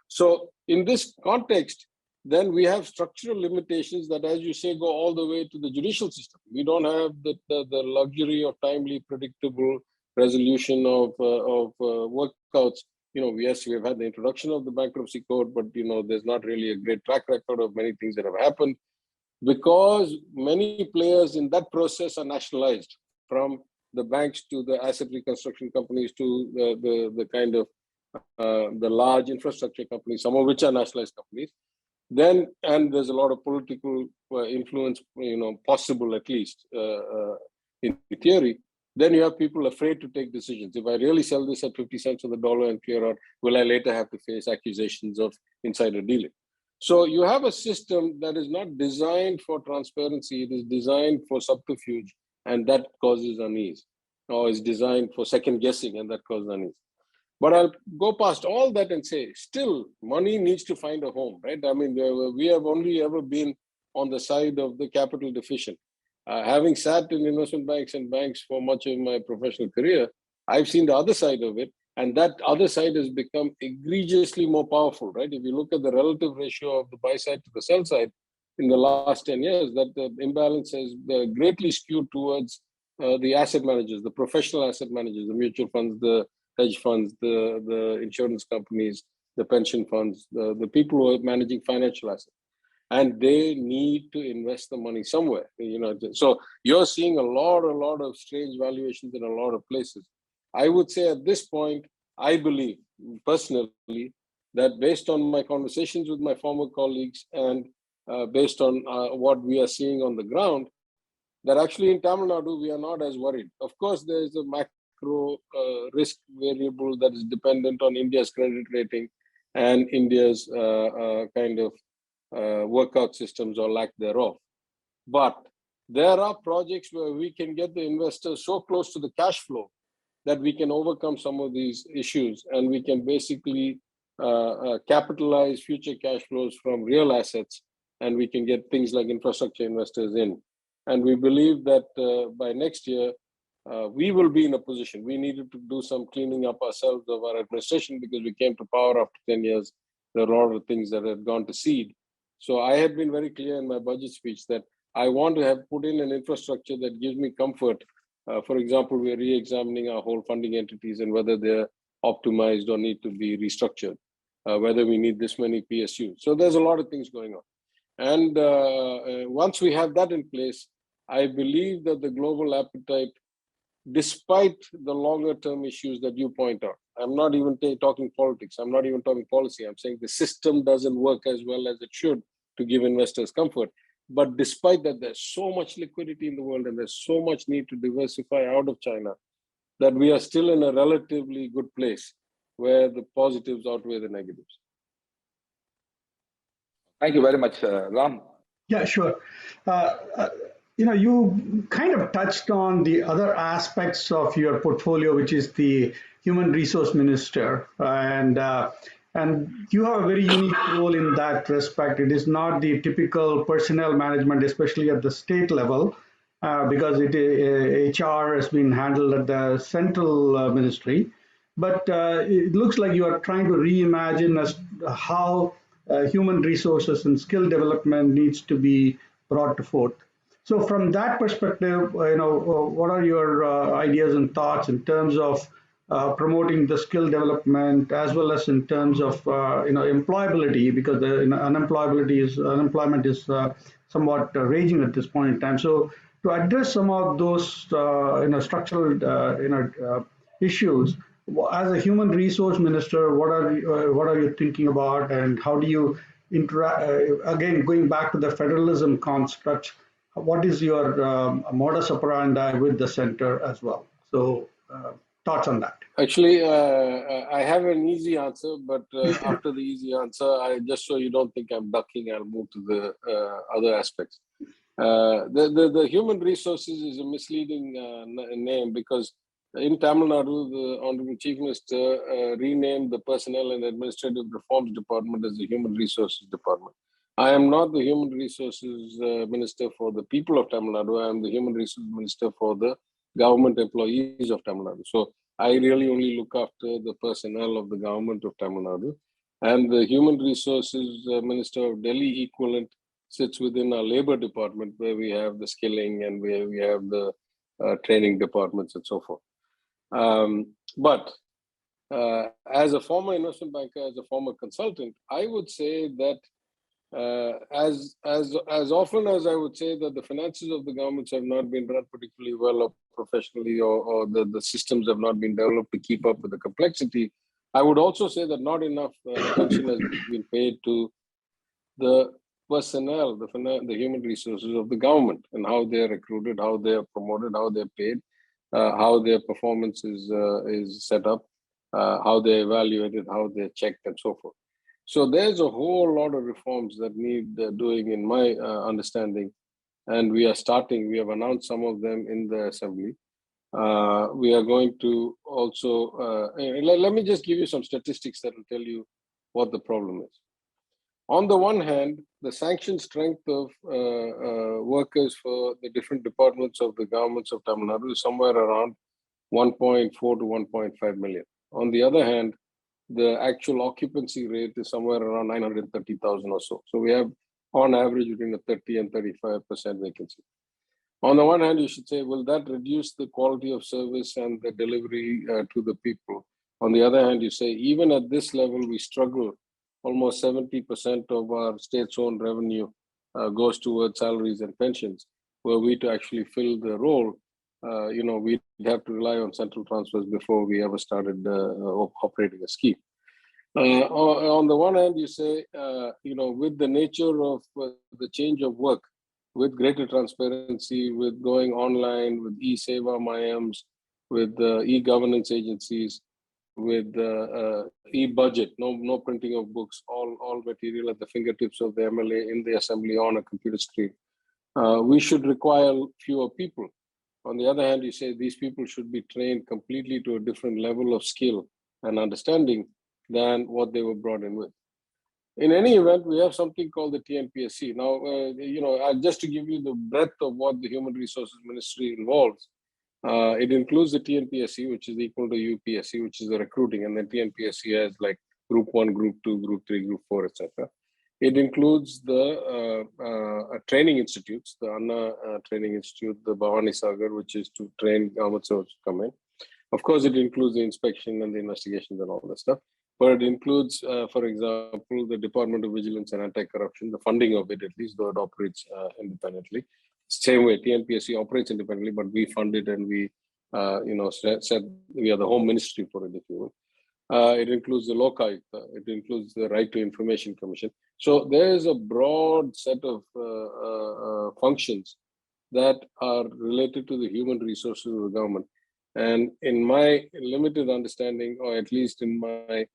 So in this context, then we have structural limitations that, as you say, go all the way to the judicial system. We don't have the luxury of timely, predictable resolution of workouts. Yes, we have had the introduction of the bankruptcy code, but there's not really a great track record of many things that have happened, because many players in that process are nationalized, from the banks to the asset reconstruction companies to the kind of the large infrastructure companies, some of which are nationalized companies. And there's a lot of political influence, possible at least in theory. Then you have people afraid to take decisions. If I really sell this at 50 cents on the dollar and clear out, will I later have to face accusations of insider dealing? So you have a system that is not designed for transparency. It is designed for subterfuge, and that causes unease, or is designed for second guessing, and that causes unease. But I'll go past all that and say, still, money needs to find a home, right? I mean, we have only ever been on the side of the capital deficient. Having sat in investment banks and banks for much of my professional career, I've seen the other side of it, and that other side has become egregiously more powerful, right? If you look at the relative ratio of the buy side to the sell side in the last 10 years, that the imbalance has greatly skewed towards the asset managers, the professional asset managers, the mutual funds, the hedge funds, the insurance companies, the pension funds, the people who are managing financial assets. And they need to invest the money somewhere. So you're seeing a lot of strange valuations in a lot of places. I would say at this point, I believe personally that based on my conversations with my former colleagues and based on what we are seeing on the ground, that actually in Tamil Nadu, we are not as worried. Of course, there is a macro risk variable that is dependent on India's credit rating and India's kind of workout systems or lack thereof. But there are projects where we can get the investors so close to the cash flow that we can overcome some of these issues, and we can basically capitalize future cash flows from real assets, and we can get things like infrastructure investors in. And we believe that by next year, we will be in a position. We needed to do some cleaning up ourselves of our administration because we came to power after 10 years. There are a lot of things that had gone to seed. So I have been very clear in my budget speech that I want to have put in an infrastructure that gives me comfort. For example, we are re-examining our whole funding entities and whether they're optimized or need to be restructured, whether we need this many PSUs. So there's a lot of things going on. And once we have that in place, I believe that the global appetite, despite the longer term issues that you point out, I'm not even talking politics, I'm not even talking policy, I'm saying the system doesn't work as well as it should to give investors comfort. But despite that, there's so much liquidity in the world and there's so much need to diversify out of China that we are still in a relatively good place where the positives outweigh the negatives. Thank you very much, Ram. Yeah, sure. You kind of touched on the other aspects of your portfolio, which is the human resource minister, and you have a very unique role in that respect. It is not the typical personnel management, especially at the state level, because HR has been handled at the central ministry. But it looks like you are trying to reimagine as how human resources and skill development needs to be brought forth. So from that perspective, what are your ideas and thoughts in terms of promoting the skill development as well as in terms of employability, because the unemployment is somewhat raging at this point in time. So to address some of those structural issues, as a human resource minister, what are you thinking about, and how do you interact? Again, going back to the federalism construct, what is your modus operandi with the center as well? So thoughts on that? Actually, I have an easy answer, but after the easy answer, just so you don't think I'm ducking, I'll move to the other aspects. The human resources is a misleading name because in Tamil Nadu, the Honorable Chief Minister renamed the Personnel and Administrative Reforms Department as the Human Resources Department. I am not the Human Resources Minister for the people of Tamil Nadu. I am the Human Resources Minister for the government employees of Tamil Nadu. So I really only look after the personnel of the government of Tamil Nadu. And the Human Resources Minister of Delhi equivalent sits within our labor department, where we have the skilling and where we have the training departments and so forth. But as a former investment banker, as a former consultant, I would say that as often as I would say that the finances of the governments have not been run particularly well or professionally, or the systems have not been developed to keep up with the complexity, I would also say that not enough attention has been paid to the personnel, the human resources of the government, and how they are recruited, how they are promoted, how they're paid, how their performance is set up, how they're evaluated, how they're checked, and so forth. So there's a whole lot of reforms that need doing, in my understanding, and we are starting. We have announced some of them in the assembly. We are going to also, let me just give you some statistics that will tell you what the problem is. On the one hand, the sanction strength of workers for the different departments of the governments of Tamil Nadu is somewhere around 1.4 to 1.5 million. On the other hand, the actual occupancy rate is somewhere around 930,000 or so. So we have on average between a 30 and 35% vacancy. On the one hand, you should say, will that reduce the quality of service and the delivery to the people? On the other hand, you say, even at this level, we struggle. Almost 70% of our state's own revenue goes towards salaries and pensions. Were we to actually fill the role, we'd have to rely on central transfers before we ever started operating a scheme. On the one hand, you say, with the nature of the change of work, with greater transparency, with going online, with e-Seva Mayams, with e-governance agencies, with e-budget, no printing of books, all material at the fingertips of the MLA in the assembly on a computer screen. We should require fewer people. On the other hand, you say these people should be trained completely to a different level of skill and understanding than what they were brought in with. In any event, we have something called the TNPSC. Now, just to give you the breadth of what the Human Resources Ministry involves, it includes the TNPSC, which is equal to UPSC, which is the recruiting, and then TNPSC has like Group 1, Group 2, Group 3, Group 4, etc. It includes the training institutes, the Anna Training Institute, the Bhavani Sagar, which is to train government servants to come in. Of course, it includes the inspection and the investigations and all that stuff. But it includes, for example, the Department of Vigilance and Anti-Corruption, the funding of it, at least, though it operates independently. Same way, TNPSC operates independently, but we fund it and we, said we are the home ministry for it, if you will. It includes the Lokayukta. It includes the Right to Information Commission. So there is a broad set of functions that are related to the human resources of the government. And in my limited understanding, or at least in my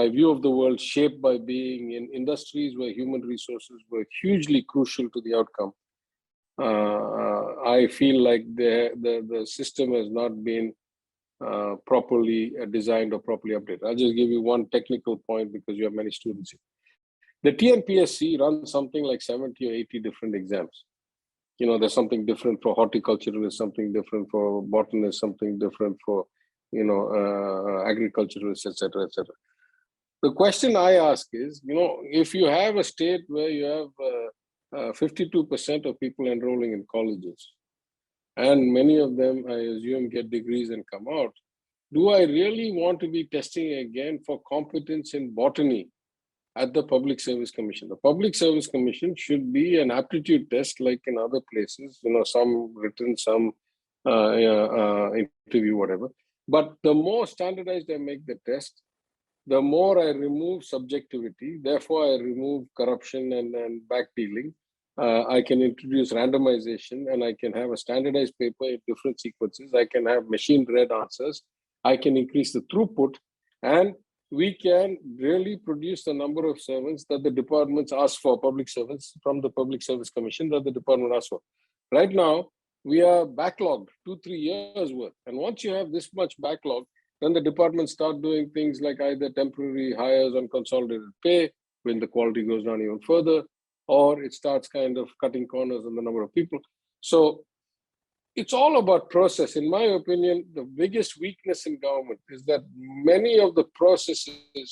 view of the world, shaped by being in industries where human resources were hugely crucial to the outcome, I feel like the system has not been properly designed or properly updated. I'll just give you one technical point because you have many students here. The TNPSC runs something like 70 or 80 different exams. There's something different for horticulturalists, something different for botanists, something different for, agriculturalists, etc., etc. The question I ask is, if you have a state where you have 52% of people enrolling in colleges, and many of them, I assume, get degrees and come out, do I really want to be testing again for competence in botany at the Public Service Commission? The Public Service Commission should be an aptitude test like in other places, some written, some interview, whatever. But the more standardized I make the test, the more I remove subjectivity. Therefore, I remove corruption and backdealing. I can introduce randomization, and I can have a standardized paper in different sequences. I can have machine-read answers. I can increase the throughput, and we can really produce the number of servants that the departments ask for, public servants from the Public Service Commission that the department asks for. Right now, we are backlogged 2-3 years worth. And once you have this much backlog, then the departments start doing things like either temporary hires on consolidated pay when the quality goes down even further, or it starts kind of cutting corners on the number of people. So it's all about process. In my opinion, the biggest weakness in government is that many of the processes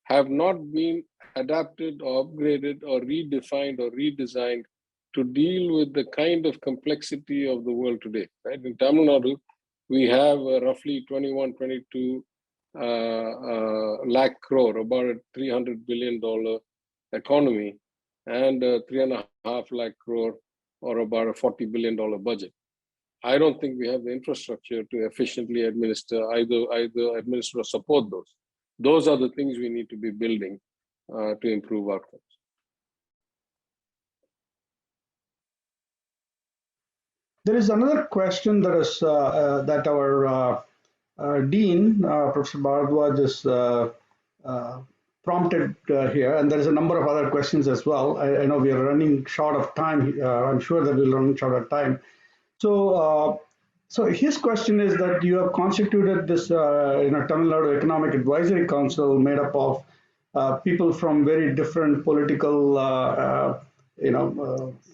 have not been adapted or upgraded or redefined or redesigned to deal with the kind of complexity of the world today. Right? In Tamil Nadu, we have roughly 21, 22 lakh crore, about a $300 billion economy, and 3.5 lakh crore, or about a $40 billion budget. I don't think we have the infrastructure to efficiently administer either administer or support those. Those are the things we need to be building to improve outcomes. There is another question that is that our Dean, Professor Bharadwaj, is prompted here, and there is a number of other questions as well. I know we are running short of time. I'm sure that we'll run short of time. So, so his question is that you have constituted this, Tamil Nadu Economic Advisory Council made up of people from very different political,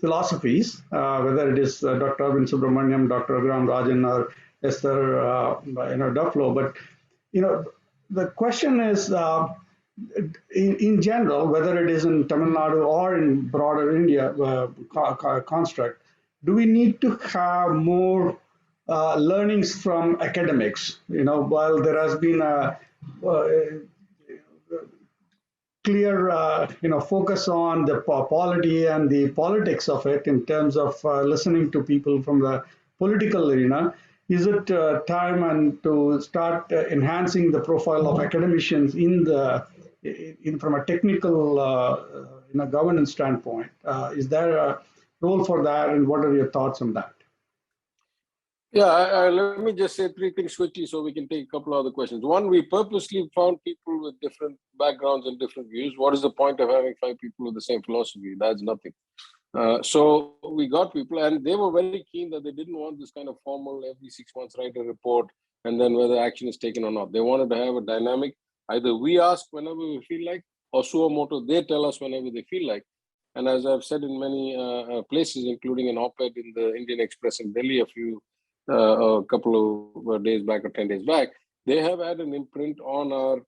philosophies, whether it is Dr. Arvind Subramaniam, Dr. Rajan, or Esther, Duflo. But, the question is, in general, whether it is in Tamil Nadu or in broader India construct, do we need to have more learnings from academics? While there has been a clear, focus on the polity and the politics of it in terms of listening to people from the political arena, is it time and to start enhancing the profile of academicians from a technical, governance standpoint? Is there a role for that, and what are your thoughts on that? Yeah, let me just say 3 things quickly so we can take a couple of other questions. One, we purposely found people with different backgrounds and different views. What is the point of having 5 people with the same philosophy? That's nothing. So we got people, and they were very keen that they didn't want this kind of formal every 6 months write a report and then whether action is taken or not. They wanted to have a dynamic. Either we ask whenever we feel like, or suo moto, they tell us whenever they feel like. And as I've said in many places, including an op-ed in the Indian Express in Delhi a couple of days back or 10 days back, they have had an imprint on our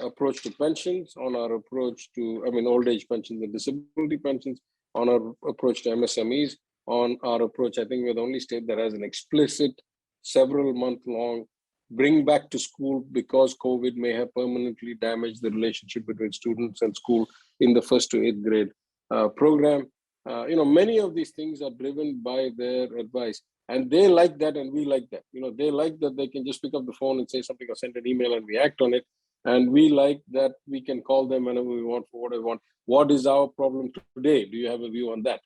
approach to pensions, on our approach to, old age pensions and disability pensions, on our approach to MSMEs, on our approach, I think we're the only state that has an explicit several month-long bring back to school because COVID may have permanently damaged the relationship between students and school in the 1st to 8th grade program. Many of these things are driven by their advice, and they like that and we like that. They like that they can just pick up the phone and say something or send an email and we act on it. And we like that we can call them whenever we want for what we want. What is our problem today? Do you have a view on that?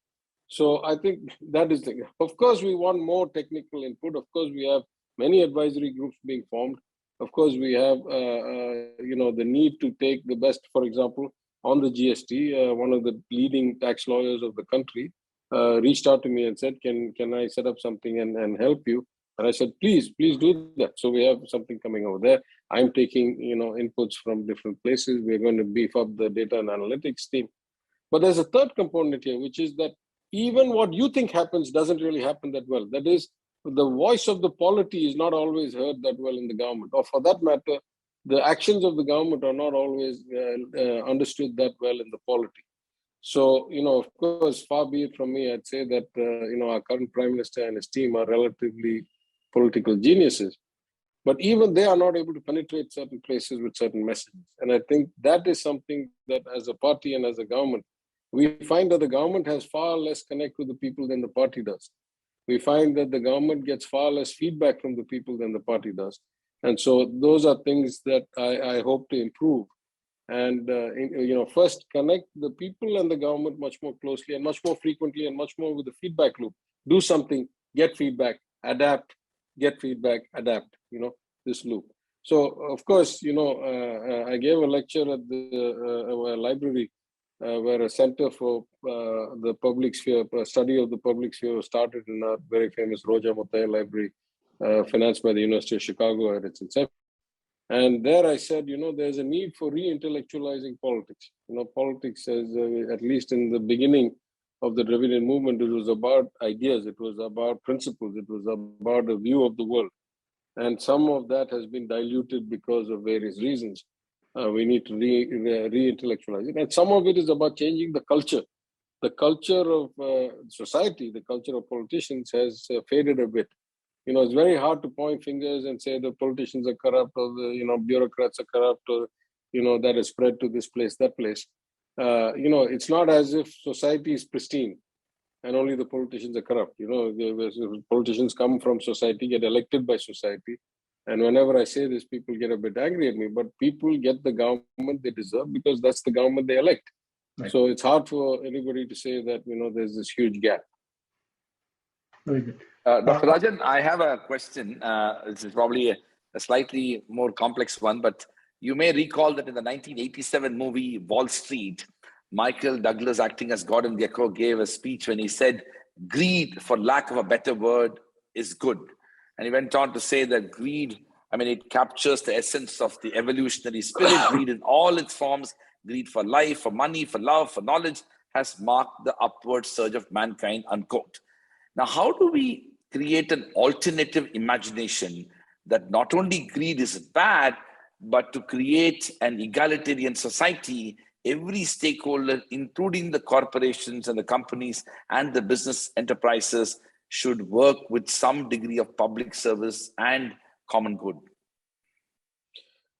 So I think that is the, of course, we want more technical input. Of course, we have many advisory groups being formed. Of course, we have, the need to take the best, for example, on the GST, one of the leading tax lawyers of the country reached out to me and said, can I set up something and help you? And I said, please do that. So we have something coming over there. I'm taking, inputs from different places. We're going to beef up the data and analytics team. But there's a third component here, which is that even what you think happens doesn't really happen that well. That is, the voice of the polity is not always heard that well in the government, or for that matter, the actions of the government are not always understood that well in the polity. So, of course, far be it from me, I'd say that, our current Prime Minister and his team are relatively political geniuses, but even they are not able to penetrate certain places with certain messages. And I think that is something that as a party and as a government, we find that the government has far less connect with the people than the party does. We find that the government gets far less feedback from the people than the party does. And so those are things that I hope to improve. And, first connect the people and the government much more closely and much more frequently and much more with the feedback loop. Do something, get feedback, adapt, get feedback, adapt, this loop. So, of course, I gave a lecture at the library where a center for the public sphere, study of the public sphere was started in our very famous Roja Mutaya Library, financed by the University of Chicago at its inception. And there I said, there's a need for re-intellectualizing politics. Politics, at least in the beginning of the Dravidian movement, it was about ideas, it was about principles, it was about a view of the world. And some of that has been diluted because of various reasons. We need to re-intellectualize it. And some of it is about changing the culture. The culture of society, the culture of politicians has faded a bit. It's very hard to point fingers and say the politicians are corrupt or the, bureaucrats are corrupt or, that is spread to this place, that place. It's not as if society is pristine and only the politicians are corrupt. The politicians come from society, get elected by society. And whenever I say this, people get a bit angry at me, but people get the government they deserve because that's the government they elect. Right. So it's hard for anybody to say that, there's this huge gap. Very good. Dr. Rajan, I have a question. This is probably a slightly more complex one, but you may recall that in the 1987 movie Wall Street, Michael Douglas, acting as Gordon Gekko, gave a speech when he said, greed, for lack of a better word, is good. And he went on to say that greed, it captures the essence of the evolutionary spirit. Greed in all its forms, greed for life, for money, for love, for knowledge, has marked the upward surge of mankind, unquote. Now, how do we create an alternative imagination that not only greed is bad, but to create an egalitarian society, every stakeholder, including the corporations and the companies and the business enterprises, should work with some degree of public service and common good?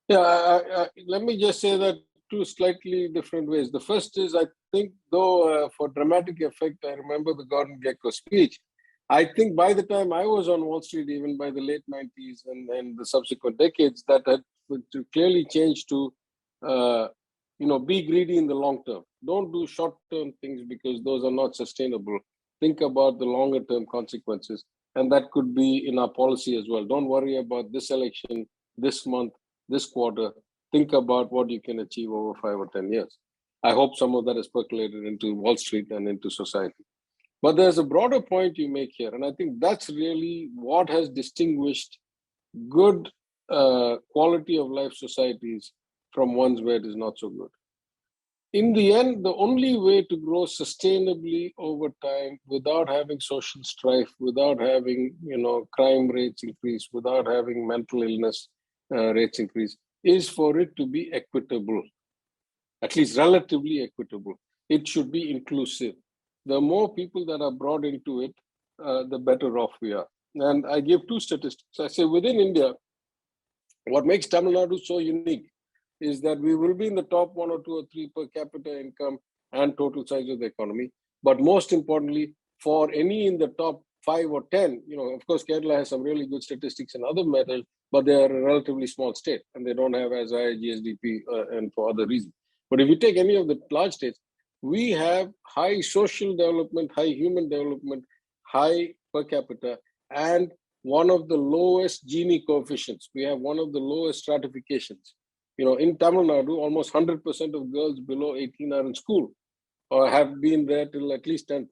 Yeah, let me just say that two slightly different ways. The first is, I think, though, for dramatic effect, I remember the Gordon Gekko speech. I think by the time I was on Wall Street, even by the late 90s and the subsequent decades, that had to clearly change to, be greedy in the long term. Don't do short-term things because those are not sustainable. Think about the longer-term consequences. And that could be in our policy as well. Don't worry about this election, this month, this quarter. Think about what you can achieve over 5 or 10 years. I hope some of that is percolated into Wall Street and into society. But there's a broader point you make here, and I think that's really what has distinguished good quality of life societies from ones where it is not so good. In the end, the only way to grow sustainably over time without having social strife, without having crime rates increase, without having mental illness rates increase, is for it to be equitable, at least relatively equitable. It should be inclusive. The more people that are brought into it, the better off we are. And I give two statistics. I say within India, what makes Tamil Nadu so unique is that we will be in the top 1 or 2 or 3 per capita income and total size of the economy. But most importantly, for any in the top 5 or 10, of course, Kerala has some really good statistics in other matters, but they are a relatively small state and they don't have as high GSDP and for other reasons. But if you take any of the large states, we have high social development, high human development, high per capita, and one of the lowest Gini coefficients. We have one of the lowest stratifications. In Tamil Nadu, almost 100% of girls below 18 are in school or have been there till at least 10th.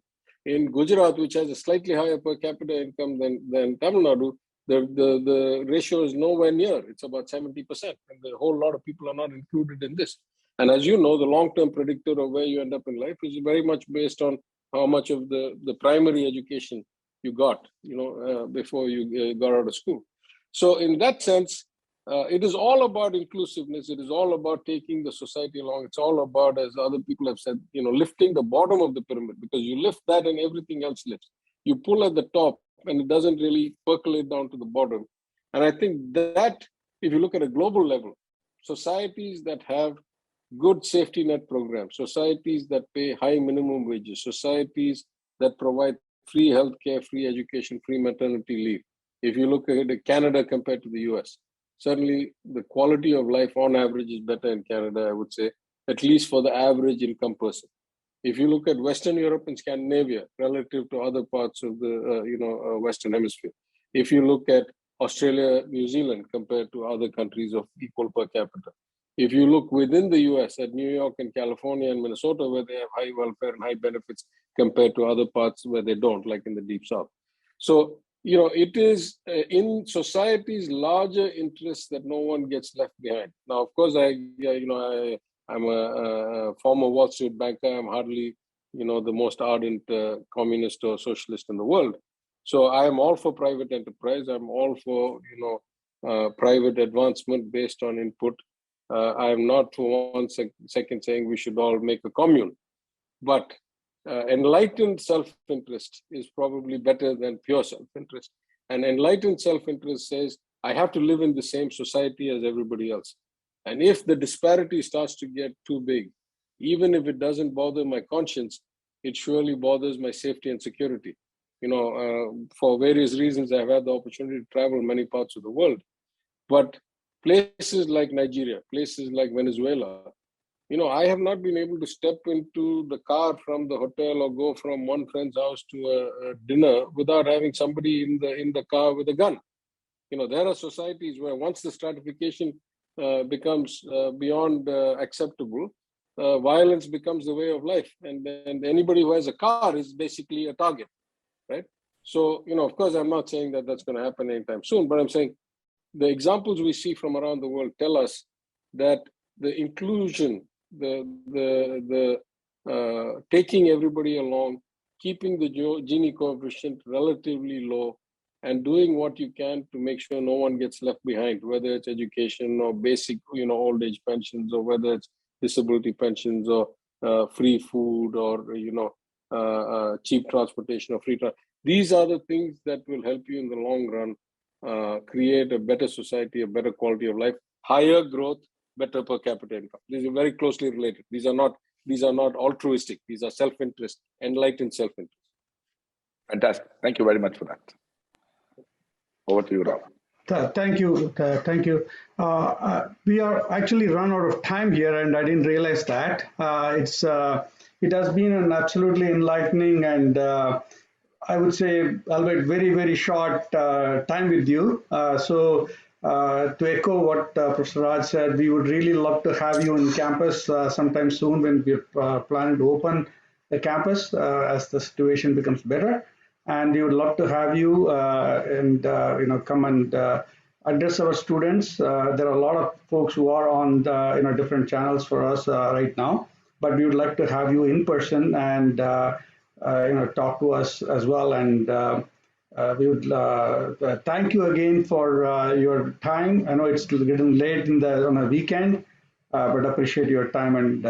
In Gujarat, which has a slightly higher per capita income than Tamil Nadu, the ratio is nowhere near. It's about 70%. And a whole lot of people are not included in this. And as you know, the long-term predictor of where you end up in life is very much based on how much of the primary education you got, before you got out of school. So in that sense, it is all about inclusiveness. It is all about taking the society along. It's all about, as other people have said, lifting the bottom of the pyramid, because you lift that and everything else lifts. You pull at the top and it doesn't really percolate down to the bottom. And I think that if you look at a global level, societies that have good safety net programs, societies that pay high minimum wages, societies that provide free healthcare, free education, free maternity leave. If you look at Canada compared to the US, certainly the quality of life on average is better in Canada, I would say, at least for the average income person. If you look at Western Europe and Scandinavia relative to other parts of the Western Hemisphere, if you look at Australia, New Zealand compared to other countries of equal per capita. If you look within the US at New York and California and Minnesota, where they have high welfare and high benefits compared to other parts where they don't, like in the Deep South. So, it is in society's larger interests that no one gets left behind. Now, of course, I'm a former Wall Street banker. I'm hardly, the most ardent communist or socialist in the world. So I am all for private enterprise. I'm all for, private advancement based on input. I am not for one second saying we should all make a commune. But enlightened self-interest is probably better than pure self-interest. And enlightened self-interest says, I have to live in the same society as everybody else. And if the disparity starts to get too big, even if it doesn't bother my conscience, it surely bothers my safety and security. For various reasons, I've had the opportunity to travel many parts of the world. But places like Nigeria, places like Venezuela, I have not been able to step into the car from the hotel or go from one friend's house to a dinner without having somebody in the car with a gun. There are societies where once the stratification becomes beyond acceptable, violence becomes the way of life. And anybody who has a car is basically a target, right? So, of course, I'm not saying that that's going to happen anytime soon, but I'm saying the examples we see from around the world tell us that the inclusion, the taking everybody along, keeping the Gini coefficient relatively low, and doing what you can to make sure no one gets left behind, whether it's education or basic, old age pensions, or whether it's disability pensions or free food or, cheap transportation or free transport. These are the things that will help you in the long run create a better society, a better quality of life, higher growth, better per capita income. These are very closely related. These are not altruistic. These are self-interest, enlightened self-interest. Fantastic. Thank you very much for that. Over to you, Ram. Thank you. We are actually run out of time here, and I didn't realize that. It has been an absolutely enlightening and I would say, albeit very, very short time with you. So to echo what Professor Raj said, we would really love to have you on campus sometime soon when we're planning to open the campus as the situation becomes better. And we would love to have you and come and address our students. There are a lot of folks who are on the, different channels for us right now, but we would like to have you in person and talk to us as well. And we would thank you again for your time. I know it's getting late on a weekend, but appreciate your time and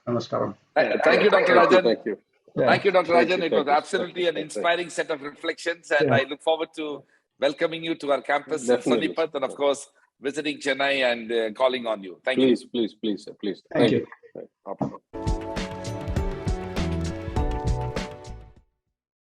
namaskaram. Thank you, Dr. Rajan. Thank you. Yeah. Thank you, Dr. Rajan. It was you. absolutely an inspiring set of reflections, and I look forward to welcoming you to our campus Definitely. in Sonipat, and of course, visiting Chennai and calling on you. Thank you. Please. Please. Thank you.